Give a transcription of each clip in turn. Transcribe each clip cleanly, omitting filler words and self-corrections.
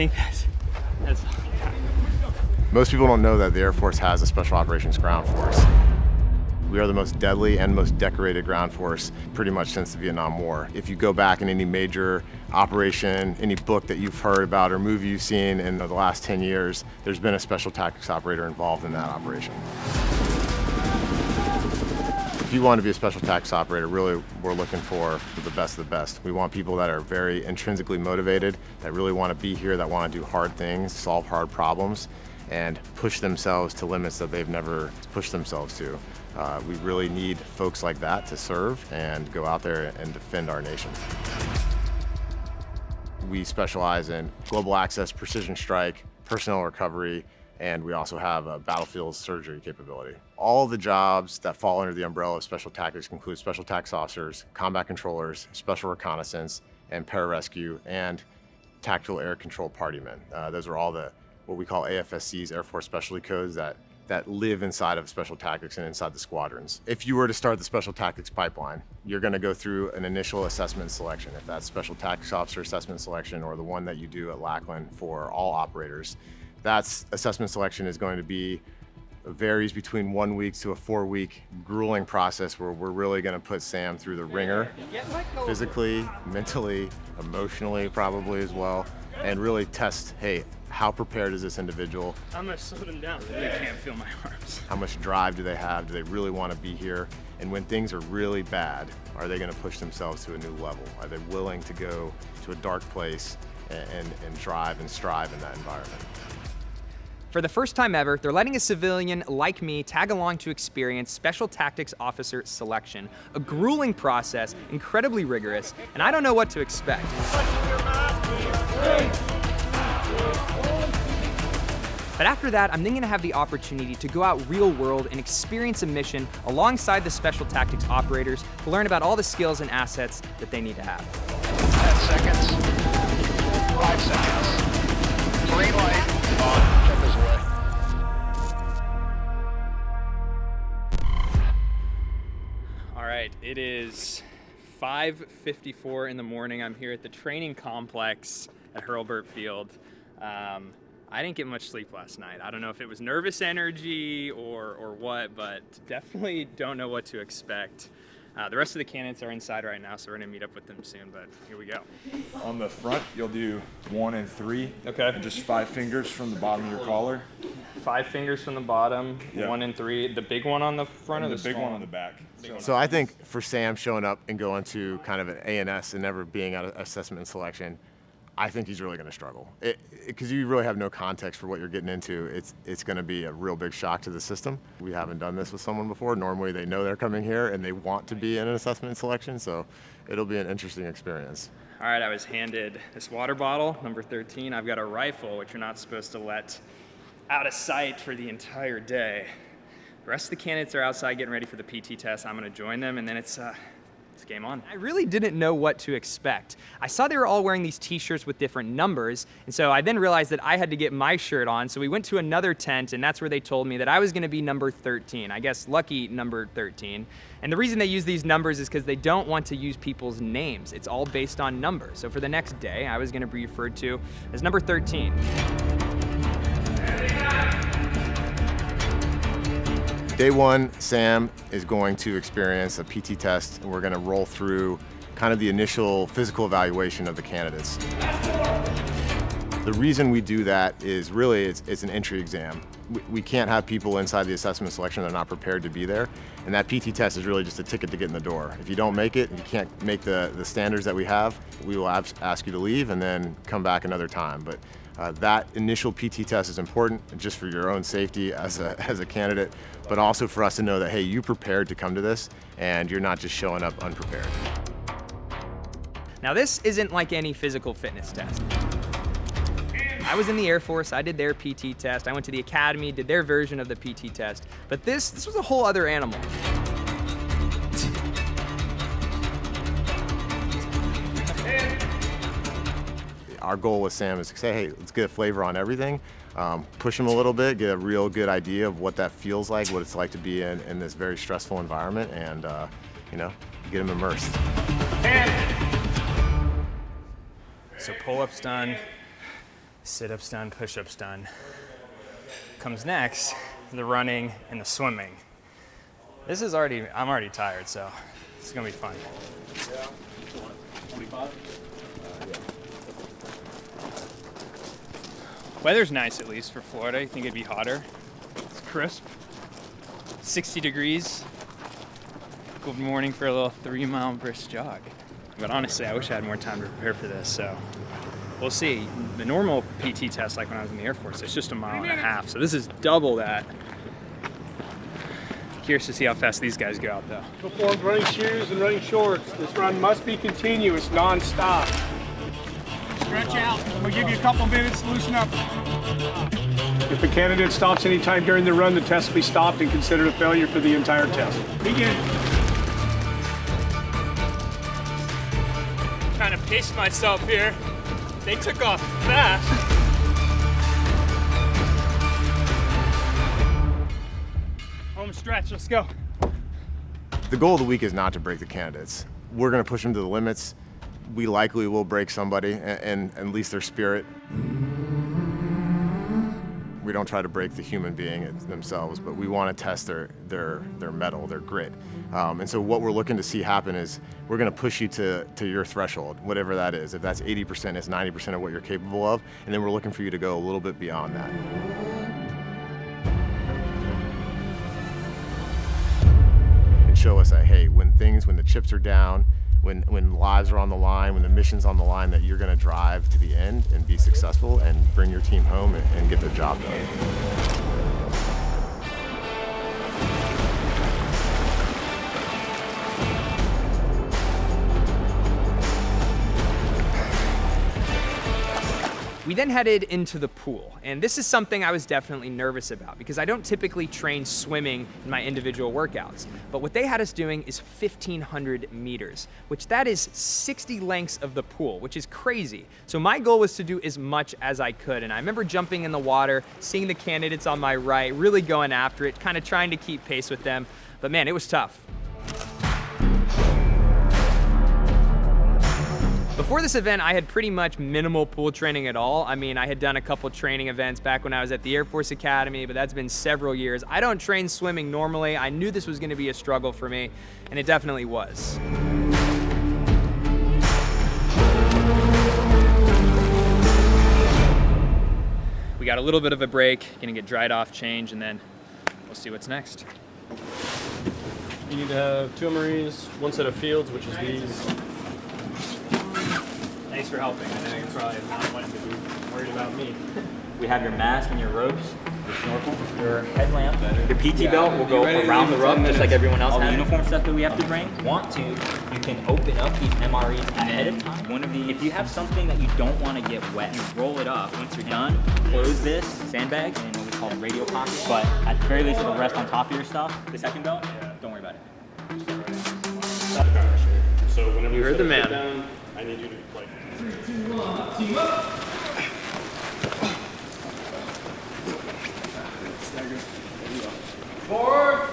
think that's all I got. Most people don't know that the Air Force has a Special Operations Ground Force. We are the most deadly and most decorated ground force pretty much since the Vietnam War. If you go back in any major operation, any book that you've heard about or movie you've seen in the last 10 years, there's been a special tactics operator involved in that operation. If you want to be a special tactics operator, really we're looking for the best of the best. We want people that are very intrinsically motivated, that really want to be here, that want to do hard things, solve hard problems, and push themselves to limits that they've never pushed themselves to. We really need folks like that to serve and go out there and defend our nation. We specialize in global access, precision strike, personnel recovery, and we also have a battlefield surgery capability. All of the jobs that fall under the umbrella of special tactics include special tactics officers, combat controllers, special reconnaissance, and pararescue, and tactical air control party men. Those are all what we call AFSCs, Air Force Specialty Codes, that live inside of special tactics and inside the squadrons. If you were to start the special tactics pipeline, you're going to go through an initial assessment selection. If that's special tactics officer assessment selection or the one that you do at Lackland for all operators, that assessment selection is going to be varies between 1 week to a 4-week grueling process where we're really going to put Sam through the ringer, physically, mentally, emotionally probably as well, and really test, hey, how prepared is this individual? I'm gonna slow them down. I really can't feel my arms. How much drive do they have? Do they really want to be here? And when things are really bad, are they going to push themselves to a new level? Are they willing to go to a dark place and drive and strive in that environment? For the first time ever, they're letting a civilian like me tag along to experience Special Tactics Officer selection. A grueling process, incredibly rigorous, and I don't know what to expect. But after that, I'm then going to have the opportunity to go out real world and experience a mission alongside the Special Tactics operators to learn about all the skills and assets that they need to have. 10 seconds. 5 seconds. Green light. On. Check this away. All right, it is 5:54 in the morning. I'm here at the training complex at Hurlburt Field. I didn't get much sleep last night. I don't know if it was nervous energy or what, but definitely don't know what to expect. The rest of the candidates are inside right now, so we're gonna meet up with them soon, but here we go. On the front, you'll do 1 and 3. Okay. And just 5 fingers from the bottom of your collar. 5 fingers from the bottom, Yep. 1 and 3. The big one on the front And or the the big small one on the back. So I think for Sam showing up and going to kind of an ANS and never being at assessment and selection, I think he's really going to struggle. Because you really have no context for what you're getting into. It's going to be a real big shock to the system. We haven't done this with someone before. Normally they know they're coming here and they want to be in an assessment and selection, so it'll be an interesting experience. All right, I was handed this water bottle, number 13. I've got a rifle, which you're not supposed to let out of sight for the entire day. The rest of the candidates are outside getting ready for the PT test. I'm going to join them, and then it's game on. I really didn't know what to expect. I saw they were all wearing these t-shirts with different numbers, and so I then realized that I had to get my shirt on, so we went to another tent, and that's where they told me that I was going to be number 13. I guess lucky number 13. And the reason they use these numbers is because they don't want to use people's names. It's all based on numbers. So for the next day, I was going to be referred to as number 13. Day 1, Sam is going to experience a PT test, and we're going to roll through kind of the initial physical evaluation of the candidates. The reason we do that is really it's an entry exam. We can't have people inside the assessment selection that are not prepared to be there, and that PT test is really just a ticket to get in the door. If you don't make it, you can't make the standards that we have, we will ask you to leave and then come back another time. But that initial PT test is important just for your own safety as a candidate, but also for us to know that, hey, you prepared to come to this and you're not just showing up unprepared. Now this isn't like any physical fitness test. I was in the Air Force, I did their PT test. I went to the academy, did their version of the PT test. But this was a whole other animal. Our goal with Sam is to say, hey, let's get a flavor on everything, push him a little bit, get a real good idea of what that feels like, what it's like to be in this very stressful environment, and get him immersed. So pull-ups done, Sit-ups done, push-ups done. Comes next, the running and the swimming. I'm already tired, so it's gonna be fun. Weather's nice, at least for Florida. You think it'd be hotter? It's crisp. 60 degrees. Good morning for a little 3-mile brisk jog. But honestly, I wish I had more time to prepare for this, so we'll see. The normal PT test, like when I was in the Air Force, it's just 1.5 miles. So this is double that. Curious to see how fast these guys go out, though. Performed running shoes and running shorts. This run must be continuous, non-stop. Stretch out. I'm gonna give you a couple minutes to loosen up. If the candidate stops anytime during the run, the test will be stopped and considered a failure for the entire test. Begin. Trying to pace myself here. They took off fast. Home stretch, let's go. The goal of the week is not to break the candidates. We're going to push them to the limits. We likely will break somebody and at least their spirit. We don't try to break the human being themselves, but we want to test their mettle, their grit. And so what we're looking to see happen is we're going to push you to your threshold, whatever that is. If that's 80%, it's 90% of what you're capable of, and then we're looking for you to go a little bit beyond that. And show us that, hey, when the chips are down, when lives are on the line, when the mission's on the line, that you're going to drive to the end and be successful and bring your team home and get the job done. We then headed into the pool, and this is something I was definitely nervous about because I don't typically train swimming in my individual workouts. But what they had us doing is 1,500 meters, which that is 60 lengths of the pool, which is crazy. So my goal was to do as much as I could, and I remember jumping in the water, seeing the candidates on my right, really going after it, kind of trying to keep pace with them. But man, it was tough. Before this event, I had pretty much minimal pool training at all. I mean, I had done a couple training events back when I was at the Air Force Academy, but that's been several years. I don't train swimming normally. I knew this was gonna be a struggle for me, and it definitely was. We got a little bit of a break, gonna get dried off, change, and then we'll see what's next. You need to have 2 MREs, 1 set of fields, which is these. Thanks for helping. I know you're probably not wanting to be worried about me. We have your mask and your ropes, your snorkel, your headlamp, your PT belt will go around the rope just like everyone else. All the uniform stuff that we have to bring. Want to, you can open up these MREs ahead of time. If you have something that you don't want to get wet, you roll it up. Once you're done, close this sandbag and what we call radio pocket. But at the very least, it'll rest on top of your stuff. The second belt, don't worry about it. So whenever You heard the man. Down, I need you to like. 3, 2, 1, team up! Forward!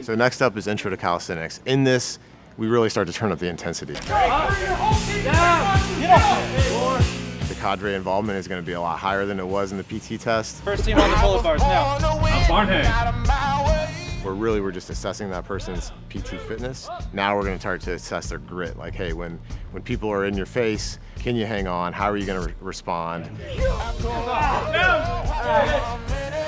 So next up is Intro to Calisthenics. In this, we really start to turn up the intensity. The cadre involvement is going to be a lot higher than it was in the PT test. First team on the pull-up bars now. Where we're just assessing that person's PT fitness. Now we're going to start to assess their grit. Like, hey, when people are in your face, can you hang on? How are you going to respond?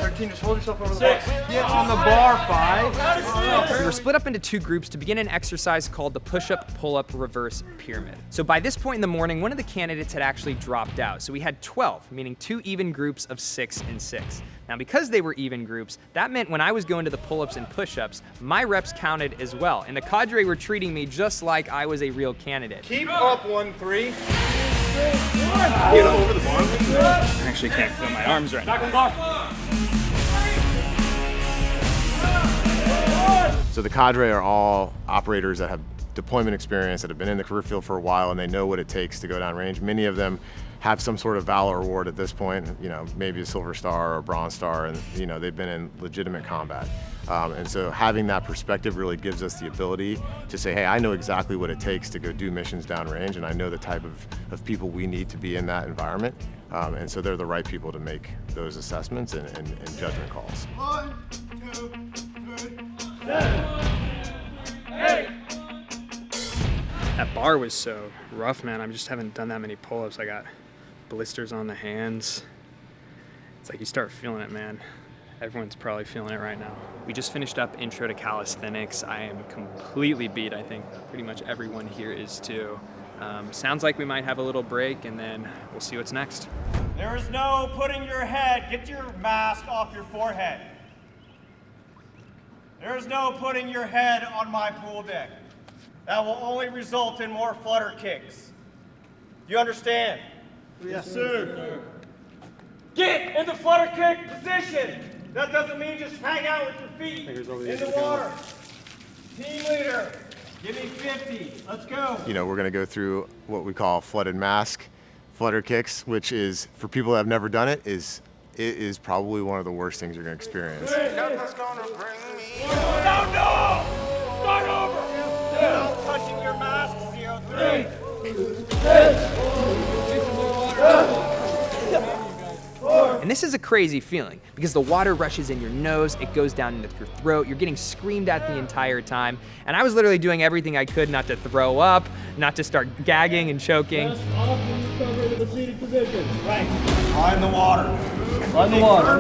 13, just hold yourself over the bar. Get on the bar, 5. We were split up into 2 groups to begin an exercise called the push-up, pull-up, reverse pyramid. So by this point in the morning, one of the candidates had actually dropped out. So we had 12, meaning 2 even groups of 6 and 6. Now because they were even groups, that meant when I was going to the pull-ups and push-ups, my reps counted as well. And the cadre were treating me just like I was a real candidate. Keep up 1, 3. Get over the bar. I actually can't feel my arms right now. So the cadre are all operators that have deployment experience, that have been in the career field for a while, and they know what it takes to go down range. Many of them have some sort of valor award at this point, you know, maybe a Silver Star or a Bronze Star, and you know, they've been in legitimate combat. And so having that perspective really gives us the ability to say, hey, I know exactly what it takes to go do missions downrange, and I know the type of people we need to be in that environment. And so they're the right people to make those assessments and judgment calls. 1, 2, 3, 7, 8. That bar was so rough, man. I just haven't done that many pull-ups. I got blisters on the hands. It's like you start feeling it, man. Everyone's probably feeling it right now. We just finished up Intro to Calisthenics. I am completely beat. I think pretty much everyone here is too. Sounds like we might have a little break, and then we'll see what's next. There is no putting your head, get your mask off your forehead. There is no putting your head on my pool deck. That will only result in more flutter kicks. Do you understand? Yes, sir. Get in the flutter kick position. That doesn't mean just hang out with your feet in the water. Team leader, give me 50. Let's go. You know, we're going to go through what we call flooded mask, flutter kicks, which is, for people that have never done it, it is probably one of the worst things you're going to experience. Nothing's gonna bring me. No! Start over. No touching your mask, CO3. And this is a crazy feeling because the water rushes in your nose, it goes down into your throat, you're getting screamed at the entire time. And I was literally doing everything I could not to throw up, not to start gagging and choking. Find the water. Find the water.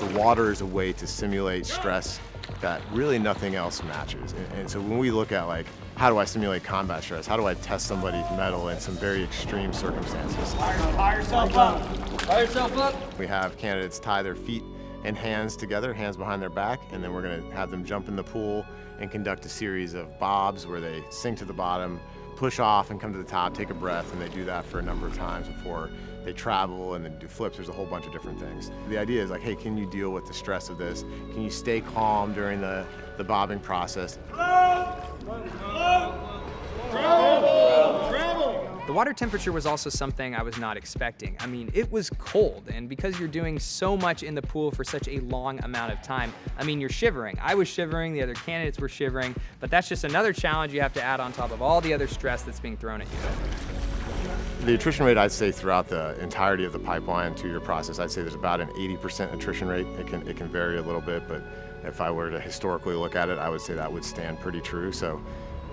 The water is a way to simulate stress that really nothing else matches. And so when we look at, like, how do I simulate combat stress? How do I test somebody's mettle in some very extreme circumstances? Fire yourself up. Fire yourself up. We have candidates tie their feet and hands together, hands behind their back, and then we're going to have them jump in the pool and conduct a series of bobs where they sink to the bottom, push off and come to the top, take a breath, and they do that for a number of times before they travel and then do flips. There's a whole bunch of different things. The idea is like, hey, can you deal with the stress of this? Can you stay calm during the bobbing process? The water temperature was also something I was not expecting. I mean, it was cold, and because you're doing so much in the pool for such a long amount of time, I mean, you're shivering. I was shivering, the other candidates were shivering, but that's just another challenge you have to add on top of all the other stress that's being thrown at you. The attrition rate, I'd say, throughout the entirety of the pipeline 2-year process, I'd say there's about an 80% attrition rate. It can vary a little bit, but if I were to historically look at it, I would say that would stand pretty true. So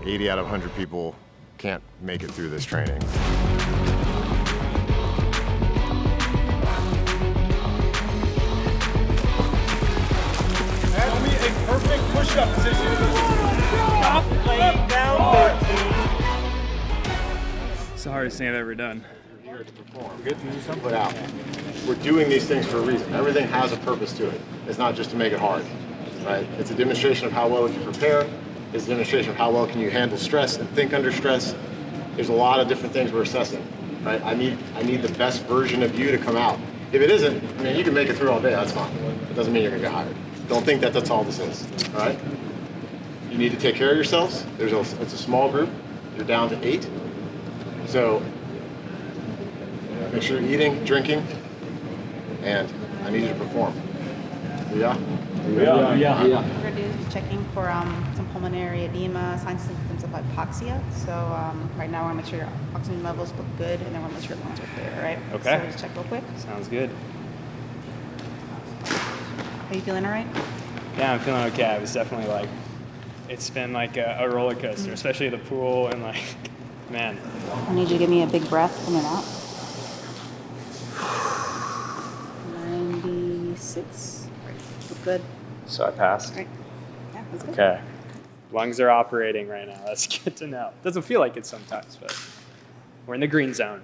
80 out of 100 people can't make it through this training. That'll be a perfect push-up position. Stop laying down 13. It's the hardest thing I've ever done. Put out. We're doing these things for a reason. Everything has a purpose to it. It's not just to make it hard, right? It's a demonstration of how well you prepare. It's a demonstration of how well can you handle stress and think under stress. There's a lot of different things we're assessing, right? I need the best version of you to come out. If it isn't, I mean, you can make it through all day, that's fine. It doesn't mean you're gonna get hired. Don't think that that's all this is, all right? You need to take care of yourselves. It's a small group. You're down to 8. So make sure you're eating, drinking, and I need you to perform. Yeah? We're going to do checking for some pulmonary edema, signs and symptoms of hypoxia. So right now I want to make sure your oxygen levels look good, and then I want to make sure your lungs are clear, all right? Okay. So we'll just check real quick. Sounds good. Are you feeling all right? Yeah, I'm feeling okay. It was definitely like, it's been like a roller coaster, especially the pool and like, man. I need you to give me a big breath coming out. 96. Look good. So I passed. All right. Yeah, that's good. Okay. Lungs are operating right now. That's good to know. Doesn't feel like it sometimes, but we're in the green zone.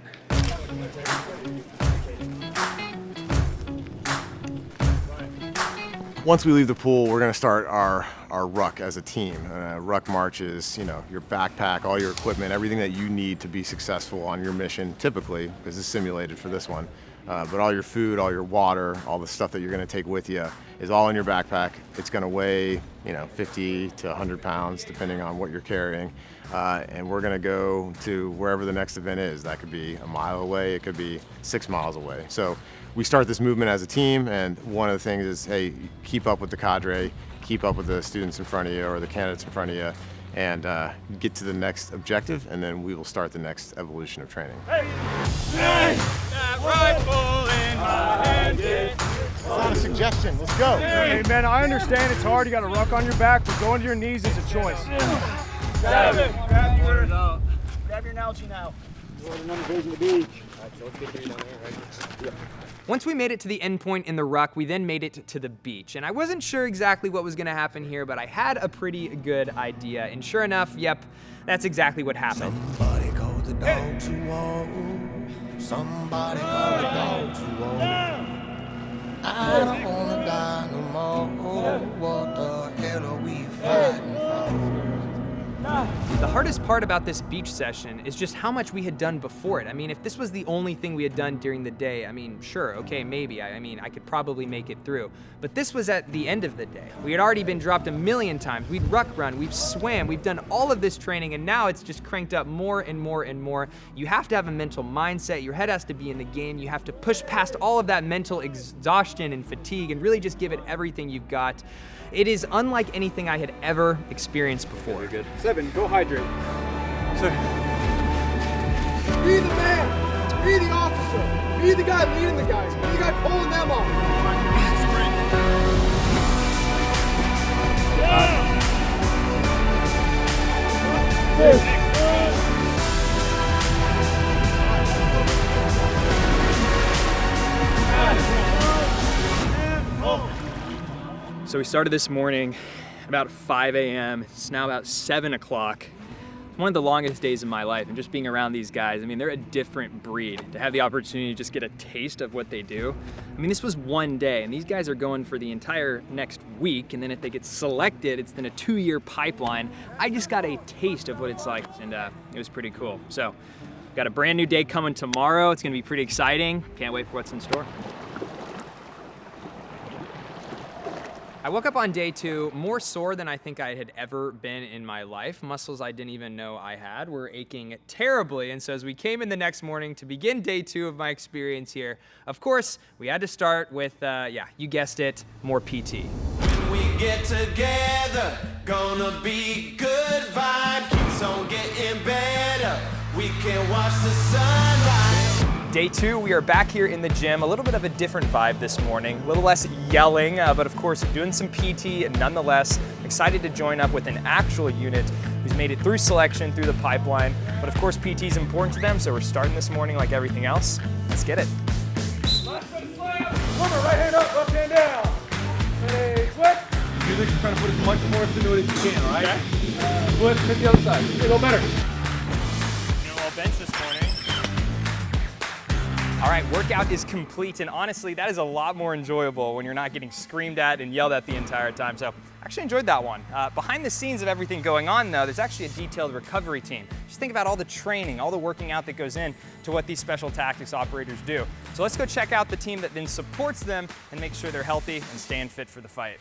Once we leave the pool, we're going to start our ruck as a team. Ruck march is, you know, your backpack, all your equipment, everything that you need to be successful on your mission, typically, because it's simulated for this one. but all your food, all your water, all the stuff that you're going to take with you is all in your backpack. It's going to weigh, 50 to 100 pounds, depending on what you're carrying. And we're going to go to wherever the next event is. That could be a mile away, it could be 6 miles away. So we start this movement as a team, and one of the things is, hey, keep up with the cadre, keep up with the students in front of you or the candidates in front of you, and get to the next objective, and then we will start the next evolution of training. That rifle in my hand. It's not a suggestion, let's go. Hey man, I understand it's hard, you got a ruck on your back, but going to your knees is a choice. Grab your Nalchi now. Once we made it to the end point in the ruck, we then made it to the beach. And I wasn't sure exactly what was gonna happen here, but I had a pretty good idea. And sure enough, yep, that's exactly what happened. Somebody called the dog to walk. Somebody called the dog to walk. I don't wanna die no more. What the hell are we fighting for? The hardest part about this beach session is just how much we had done before it. I mean, if this was the only thing we had done during the day, I mean, sure, okay, maybe. I mean, I could probably make it through. But this was at the end of the day. We had already been dropped a million times. We'd ruck run, we've swam, we've done all of this training, and now it's just cranked up more and more and more. You have to have a mental mindset. Your head has to be in the game. You have to push past all of that mental exhaustion and fatigue and really just give it everything you've got. It is unlike anything I had ever experienced before. Very good. 7, go hydrate. Be the man. Be the officer. Be the guy leading the guys. Be the guy pulling them off. So we started this morning at about 5 a.m. It's now about 7 o'clock. One of the longest days of my life, and just being around these guys, I mean, they're a different breed. To have the opportunity to just get a taste of what they do. I mean, this was one day, and these guys are going for the entire next week, and then if they get selected, it's then a 2-year pipeline. I just got a taste of what it's like, and it was pretty cool. So, got a brand new day coming tomorrow. It's gonna be pretty exciting. Can't wait for what's in store. I woke up on day 2 more sore than I think I had ever been in my life. Muscles I didn't even know I had were aching terribly. And so as we came in the next morning to begin day 2 of my experience here, of course, we had to start with, yeah, you guessed it, more PT. When we get together, gonna be good vibe. Keeps on getting better. We can watch the sunrise. Day 2, we are back here in the gym. A little bit of a different vibe this morning. A little less yelling, but of course doing some PT nonetheless. Excited to join up with an actual unit who's made it through selection, through the pipeline. But of course PT is important to them, so we're starting this morning like everything else. Let's get it. Remember, right hand up, left hand down. Hey, flip. You're just trying to put as much force into it as you can, all right? Okay. Flip, hit the other side. A little better. Doing a little bench this morning. All right, workout is complete, and honestly, that is a lot more enjoyable when you're not getting screamed at and yelled at the entire time. So I actually enjoyed that one. Behind the scenes of everything going on, though, there's actually a detailed recovery team. Just think about all the training, all the working out that goes in to what these special tactics operators do. So let's go check out the team that then supports them and make sure they're healthy and staying fit for the fight.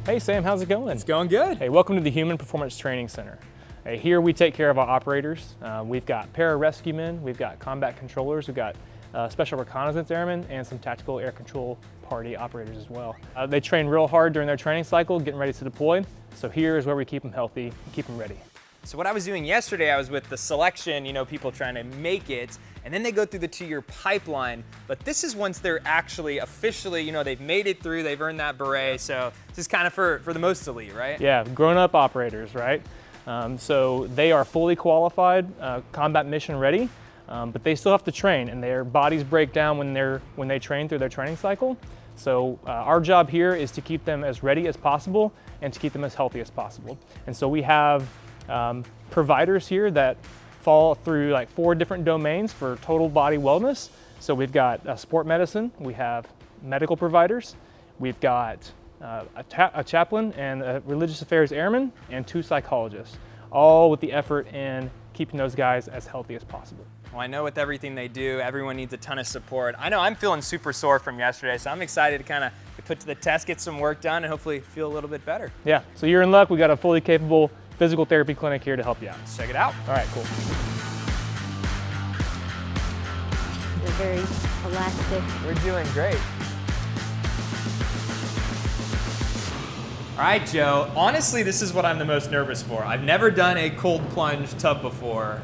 Hey Sam, how's it going? It's going good. Hey, welcome to the Human Performance Training Center. Hey, here we take care of our operators. We've got para-rescue men, we've got combat controllers, we've got special reconnaissance airmen, and some tactical air control party operators as well. They train real hard during their training cycle, getting ready to deploy. So here is where we keep them healthy, keep them ready. So what I was doing yesterday, I was with the selection, people trying to make it, and then they go through the 2-year pipeline. But this is once they're actually officially, they've made it through, they've earned that beret. So this is kind of for the most elite, right? Yeah, grown-up operators, right? So they are fully qualified, combat mission ready, but they still have to train, and their bodies break down when they train through their training cycle. So our job here is to keep them as ready as possible and to keep them as healthy as possible. And so we have providers here that fall through like 4 different domains for total body wellness. So we've got sport medicine, we have medical providers, we've got a chaplain and a religious affairs airman, and 2 psychologists, all with the effort in keeping those guys as healthy as possible. Well, I know with everything they do, everyone needs a ton of support. I know I'm feeling super sore from yesterday, so I'm excited to kind of put to the test, get some work done, and hopefully feel a little bit better. Yeah, so you're in luck. We got a fully capable physical therapy clinic here to help you out. Let's check it out. All right, cool. You're very elastic. We're doing great. All right, Joe, honestly, this is what I'm the most nervous for. I've never done a cold plunge tub before.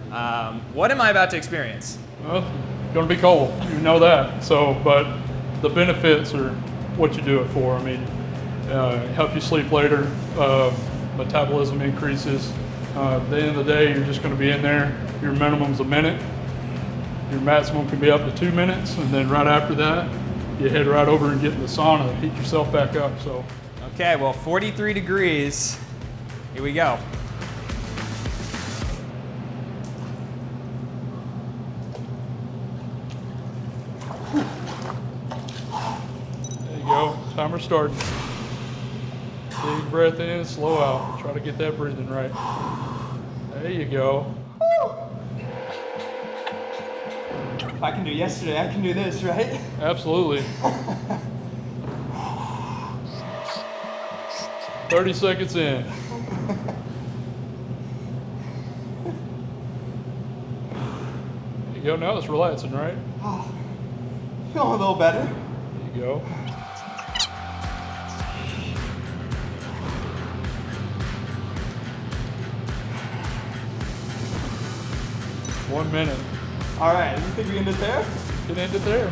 What am I about to experience? Well, it's gonna be cold, you know that. So, but the benefits are what you do it for. I mean, help you sleep later, metabolism increases. At the end of the day, you're just gonna be in there. Your minimum's a minute. Your maximum can be up to 2 minutes, and then right after that, you head right over and get in the sauna and heat yourself back up. So. Okay, well, 43 degrees. Here we go. There you go. Timer starting. Big breath in, slow out. Try to get that breathing right. There you go. If I can do yesterday, I can do this, right? Absolutely. 30 seconds in. There you go, now it's relaxing, right? Feeling a little better. There you go. One minute. All right, you think we can end it there? Can end it there.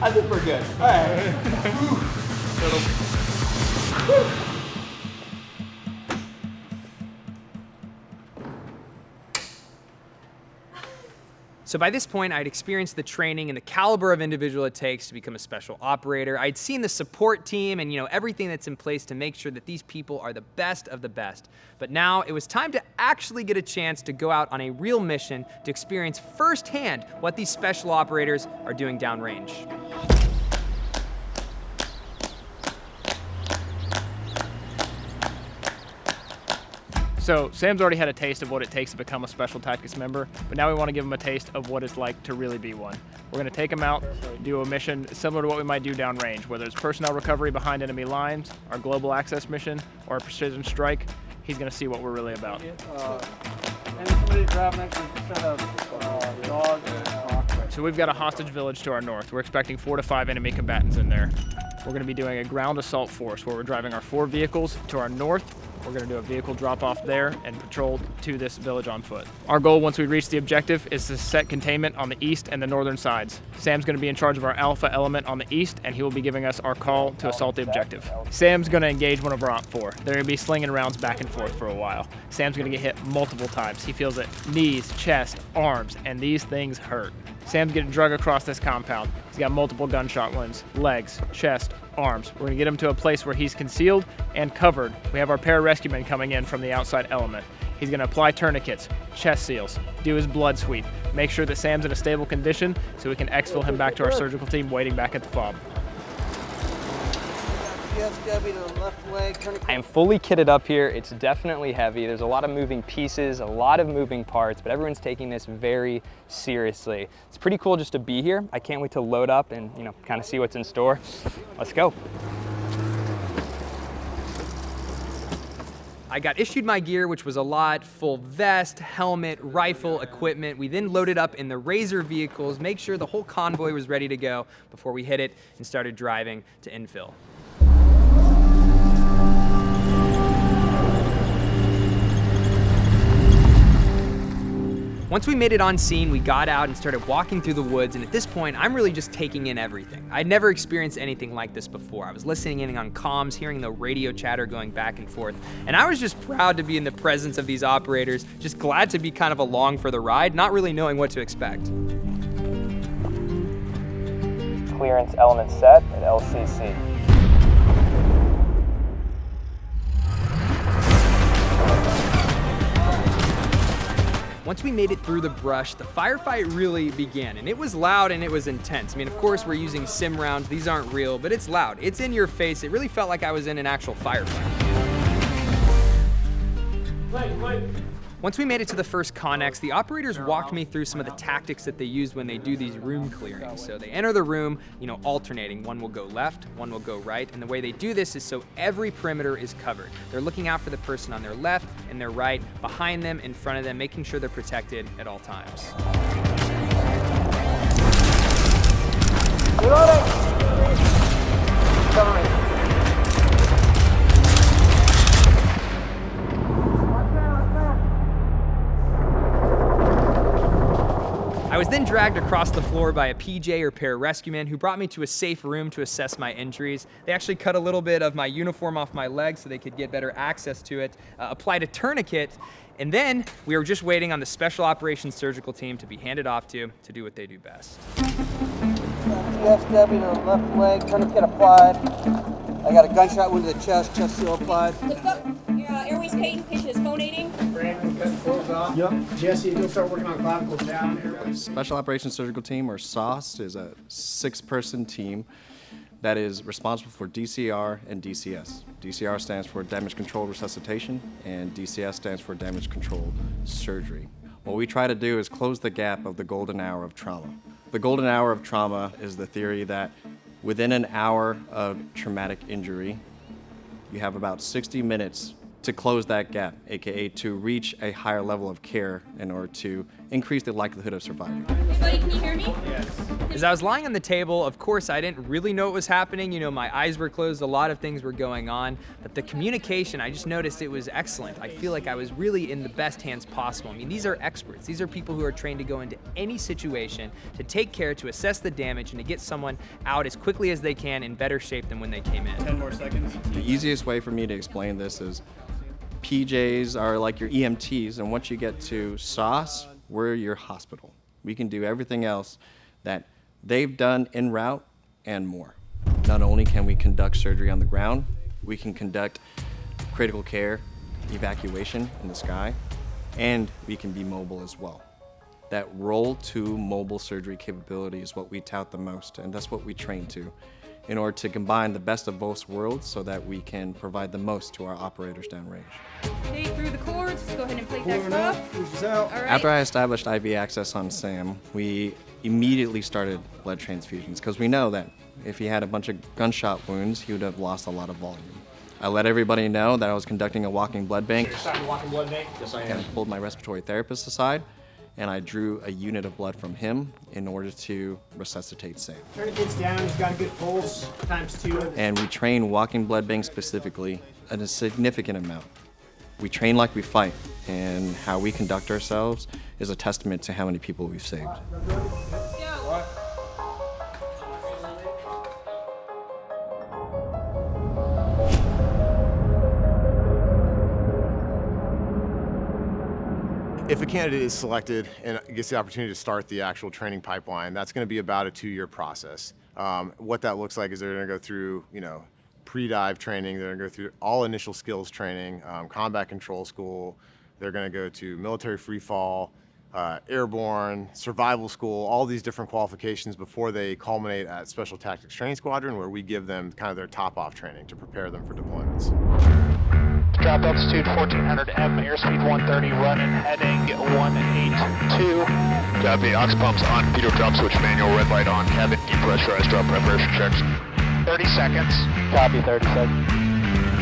I think we're good. All right. So by this point, I'd experienced the training and the caliber of individual it takes to become a special operator. I'd seen the support team and everything that's in place to make sure that these people are the best of the best. But now it was time to actually get a chance to go out on a real mission to experience firsthand what these special operators are doing downrange. So Sam's already had a taste of what it takes to become a Special Tactics member, but now we want to give him a taste of what it's like to really be one. We're going to take him out, do a mission similar to what we might do downrange, whether it's personnel recovery behind enemy lines, our global access mission, or a precision strike. He's going to see what we're really about. So we've got a hostage village to our north. We're expecting 4 to 5 enemy combatants in there. We're going to be doing a ground assault force where we're driving our 4 vehicles to our north. We're going to do a vehicle drop off there and patrol to this village on foot. Our goal once we reach the objective is to set containment on the east and the northern sides. Sam's going to be in charge of our alpha element on the east, and he will be giving us our call to assault the objective. Sam's going to engage one of our OP4. They're going to be slinging rounds back and forth for a while. Sam's going to get hit multiple times. He feels it knees, chest, arms, and these things hurt. Sam's getting drug across this compound. He's got multiple gunshot wounds, legs, chest, arms. We're gonna get him to a place where he's concealed and covered. We have our pararescue men coming in from the outside element. He's gonna apply tourniquets, chest seals, do his blood sweep, make sure that Sam's in a stable condition so we can exfil him back to our surgical team waiting back at the fob. I am fully kitted up here. It's definitely heavy. There's a lot of moving pieces, a lot of moving parts, but everyone's taking this very seriously. It's pretty cool just to be here. I can't wait to load up and kind of see what's in store. Let's go. I got issued my gear, which was a lot: full vest, helmet, rifle, equipment. We then loaded up in the Razor vehicles, make sure the whole convoy was ready to go before we hit it and started driving to infill. Once we made it on scene, we got out and started walking through the woods, and at this point, I'm really just taking in everything. I'd never experienced anything like this before. I was listening in on comms, hearing the radio chatter going back and forth, and I was just proud to be in the presence of these operators, just glad to be kind of along for the ride, not really knowing what to expect. Clearance element set at LCC. Once we made it through the brush, the firefight really began, and it was loud and it was intense. I mean, of course, we're using sim rounds. These aren't real, but it's loud. It's in your face. It really felt like I was in an actual firefight. Once we made it to the first Connex, the operators walked me through some of the tactics that they use when they do these room clearings. So they enter the room, alternating. One will go left, one will go right, and the way they do this is so every perimeter is covered. They're looking out for the person on their left and their right, behind them, in front of them, making sure they're protected at all times. I was then dragged across the floor by a PJ or pararescueman who brought me to a safe room to assess my injuries. They actually cut a little bit of my uniform off my leg so they could get better access to it, applied a tourniquet, and then we were just waiting on the special operations surgical team to be handed off to do what they do best. TFW to the left leg, tourniquet applied. I got a gunshot wound to the chest seal applied. Lift up, airways Peyton, patient is phonating. Brandon, cut close off. Yep. Jesse, you'll start working on clavicles down. Special Operations Surgical Team, or SOS, is a 6-person team that is responsible for DCR and DCS. DCR stands for Damage Control Resuscitation, and DCS stands for Damage Control Surgery. What we try to do is close the gap of the golden hour of trauma. The golden hour of trauma is the theory that within an hour of traumatic injury, you have about 60 minutes to close that gap, aka to reach a higher level of care in order to increase the likelihood of surviving. Hey buddy, can you hear me? Yes. As I was lying on the table, of course, I didn't really know what was happening. My eyes were closed, a lot of things were going on, but the communication, I just noticed it was excellent. I feel like I was really in the best hands possible. I mean, these are experts. These are people who are trained to go into any situation, to take care, to assess the damage, and to get someone out as quickly as they can in better shape than when they came in. 10 more seconds. The easiest way for me to explain this is PJs are like your EMTs, and once you get to SOS, we're your hospital. We can do everything else that they've done en route and more. Not only can we conduct surgery on the ground, we can conduct critical care evacuation in the sky, and we can be mobile as well. That roll to mobile surgery capability is what we tout the most, and that's what we train to, in order to combine the best of both worlds so that we can provide the most to our operators downrange. Okay, through the cords, go ahead and plate that cuff. All right. After I established IV access on Sam, we immediately started blood transfusions because we know that if he had a bunch of gunshot wounds, he would have lost a lot of volume. I let everybody know that I was conducting a walking blood bank. Walking blood bank? Yes, I am. And pulled my respiratory therapist aside, and I drew a unit of blood from him in order to resuscitate Sam. Tourniquet's down, he's got a good pulse, ×2. And we train walking blood banks specifically at a significant amount. We train like we fight, and how we conduct ourselves is a testament to how many people we've saved. If a candidate is selected and gets the opportunity to start the actual training pipeline, that's going to be about a 2-year process. What that looks like is they're going to go through, pre-dive training. They're going to go through all initial skills training, combat control school. They're going to go to military free fall, airborne, survival school, all these different qualifications before they culminate at Special Tactics Training Squadron, where we give them kind of their top-off training to prepare them for deployments. Drop altitude 1400 M, airspeed 130, running, heading 182. Copy, ox pumps on, pitot drop switch manual, red light on, cabin depressurized, drop preparation checks. 30 seconds. Copy, 30 seconds.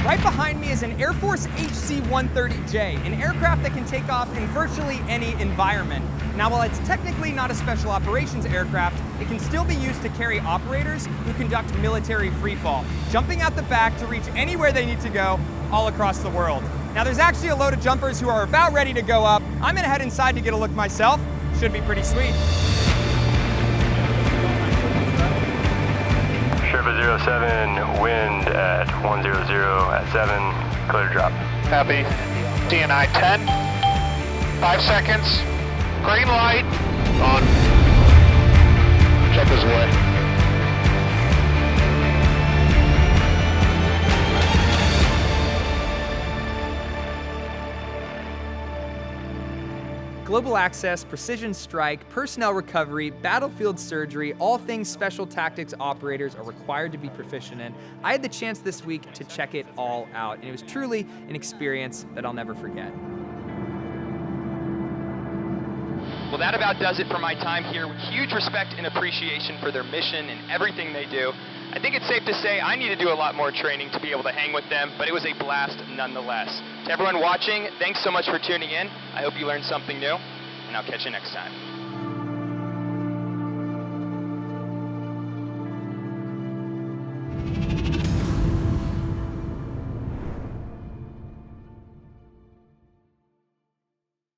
Right behind me is an Air Force HC-130J, an aircraft that can take off in virtually any environment. Now, while it's technically not a special operations aircraft, it can still be used to carry operators who conduct military freefall, jumping out the back to reach anywhere they need to go all across the world. Now, there's actually a load of jumpers who are about ready to go up. I'm gonna head inside to get a look myself. Should be pretty sweet. Sherpa 07, wind at 100 at 7, clear to drop. Copy. DNI 10. 5 seconds. Green light. On. Check his way. Global Access, Precision Strike, Personnel Recovery, Battlefield Surgery, all things special tactics operators are required to be proficient in. I had the chance this week to check it all out, and it was truly an experience that I'll never forget. Well, that about does it for my time here. Huge respect and appreciation for their mission and everything they do. I think it's safe to say I need to do a lot more training to be able to hang with them, but it was a blast nonetheless. To everyone watching, thanks so much for tuning in. I hope you learned something new, and I'll catch you next time.